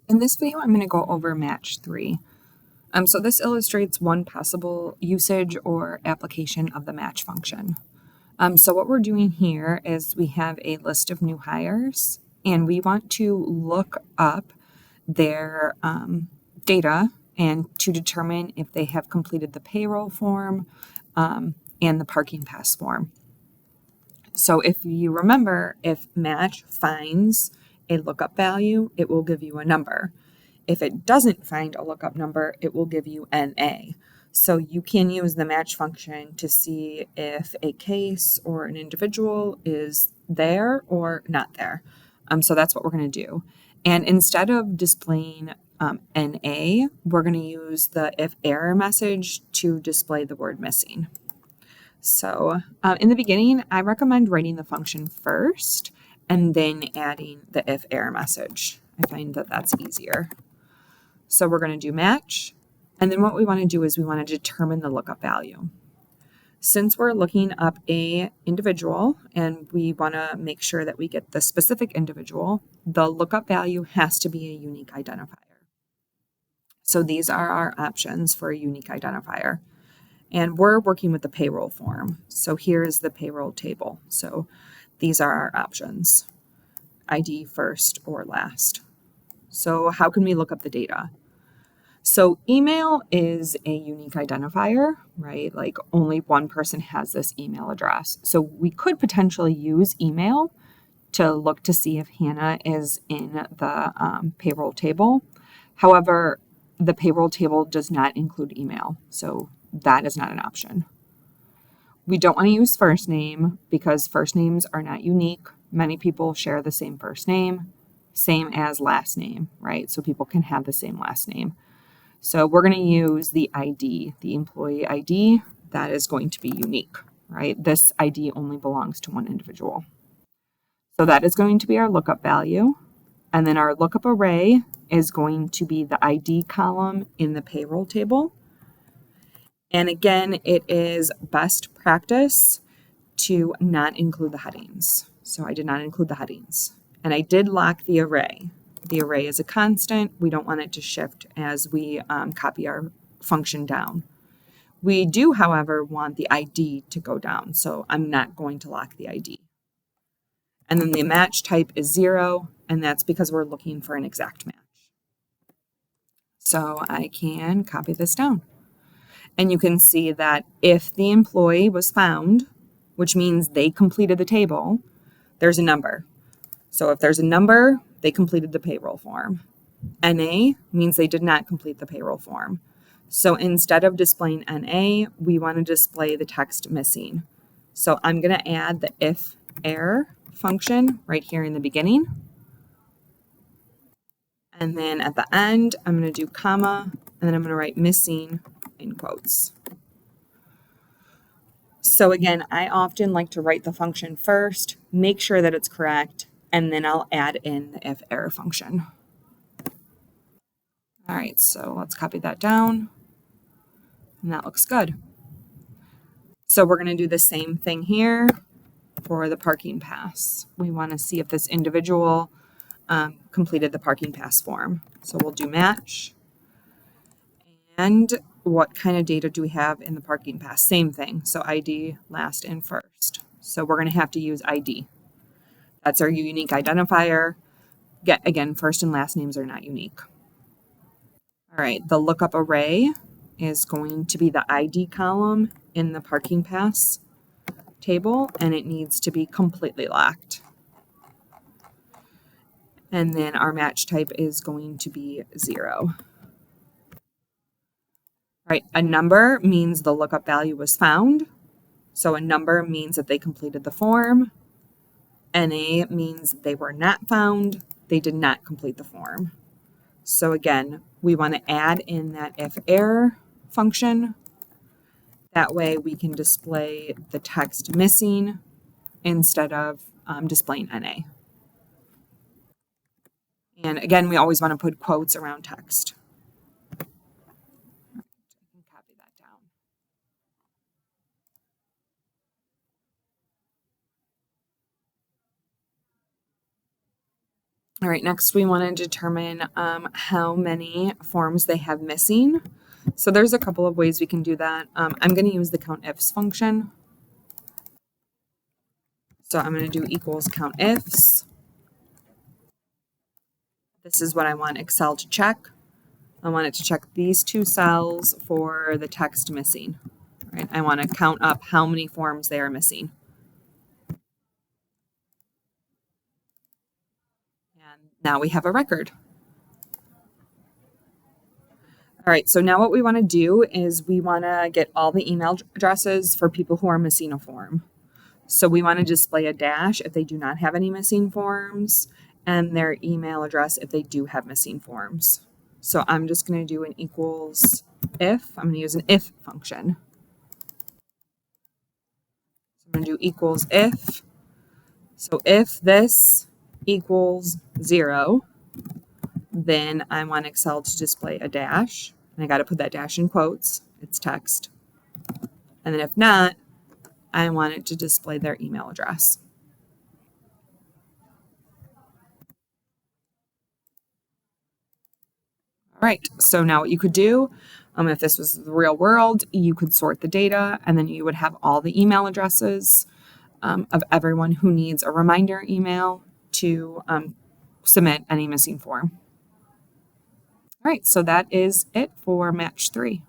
In this video, I'm going to go over match 3. So this illustrates one possible usage or application of the match function. So what we're doing here is we have a list of new hires, and we want to look up their data and to determine if they have completed the payroll form and the parking pass form. So if you remember, if match finds a lookup value, it will give you a number. If it doesn't find a lookup number, it will give you NA. So you can use the match function to see if a case or an individual is there or not there. So that's what we're going to do. And instead of displaying NA, we're going to use the if error message to display the word missing. So in the beginning, I recommend writing the function first and then adding the if error message. I find that that's easier. So we're going to do match, and then what we want to do is we want to determine the lookup value. Since we're looking up a individual and we want to make sure that we get the specific individual, the lookup value has to be a unique identifier. So these are our options for a unique identifier. And we're working with the payroll form. So here's the payroll table. So these are our options, ID first or last. So how can we look up the data? So email is a unique identifier, right? Like only one person has this email address. So we could potentially use email to look to see if Hannah is in the payroll table. However, the payroll table does not include email. So that is not an option. We don't want to use first name because first names are not unique. Many people share the same first name, same as last name, right? So people can have the same last name. So we're going to use the ID, the employee ID. That is going to be unique, right? This ID only belongs to one individual. So that is going to be our lookup value. And then our lookup array is going to be the ID column in the payroll table. And again, it is best practice to not include the headings. So I did not include the headings. And I did lock the array. The array is a constant. We don't want it to shift as we copy our function down. We do, however, want the ID to go down. So I'm not going to lock the ID. And then the match type is 0, and that's because we're looking for an exact match. So I can copy this down. And you can see that if the employee was found, which means they completed the table, there's a number. So if there's a number, they completed the payroll form. NA means they did not complete the payroll form. So instead of displaying NA, we want to display the text missing. So I'm going to add the if error function right here in the beginning. And then at the end, I'm going to do comma, and then I'm going to write missing in quotes. So again, I often like to write the function first, make sure that it's correct, and then I'll add in the if error function. All right, so let's copy that down, and that looks good. So we're going to do the same thing here for the parking pass. We want to see if this individual completed the parking pass form. So we'll do match. And what kind of data do we have in the parking pass? Same thing. So ID, last, and first. So we're going to have to use ID. That's our unique identifier. Again, first and last names are not unique. All right, the lookup array is going to be the ID column in the parking pass table, and it needs to be completely locked. And then our match type is going to be 0. Right, a number means the lookup value was found. So a number means that they completed the form. NA means they were not found. They did not complete the form. So again, we want to add in that if error function. That way we can display the text missing instead of displaying NA. And again, we always want to put quotes around text. Copy that down. All right, next we want to determine how many forms they have missing. So there's a couple of ways we can do that. I'm going to use the COUNTIFs function. So I'm going to do equals COUNTIFs. This is what I want Excel to check. I want it to check these two cells for the text missing. Right? I want to count up how many forms they are missing. And now we have a record. All right, so now what we want to do is we want to get all the email addresses for people who are missing a form. So we want to display a dash if they do not have any missing forms, and their email address if they do have missing forms. So I'm just going to do an equals if. I'm going to use an if function. So I'm going to do equals if. So if this equals 0, then I want Excel to display a dash. And I got to put that dash in quotes. It's text. And then if not, I want it to display their email address. All right, so now what you could do, if this was the real world, you could sort the data and then you would have all the email addresses of everyone who needs a reminder email to submit any missing form. All right, so that is it for match 3.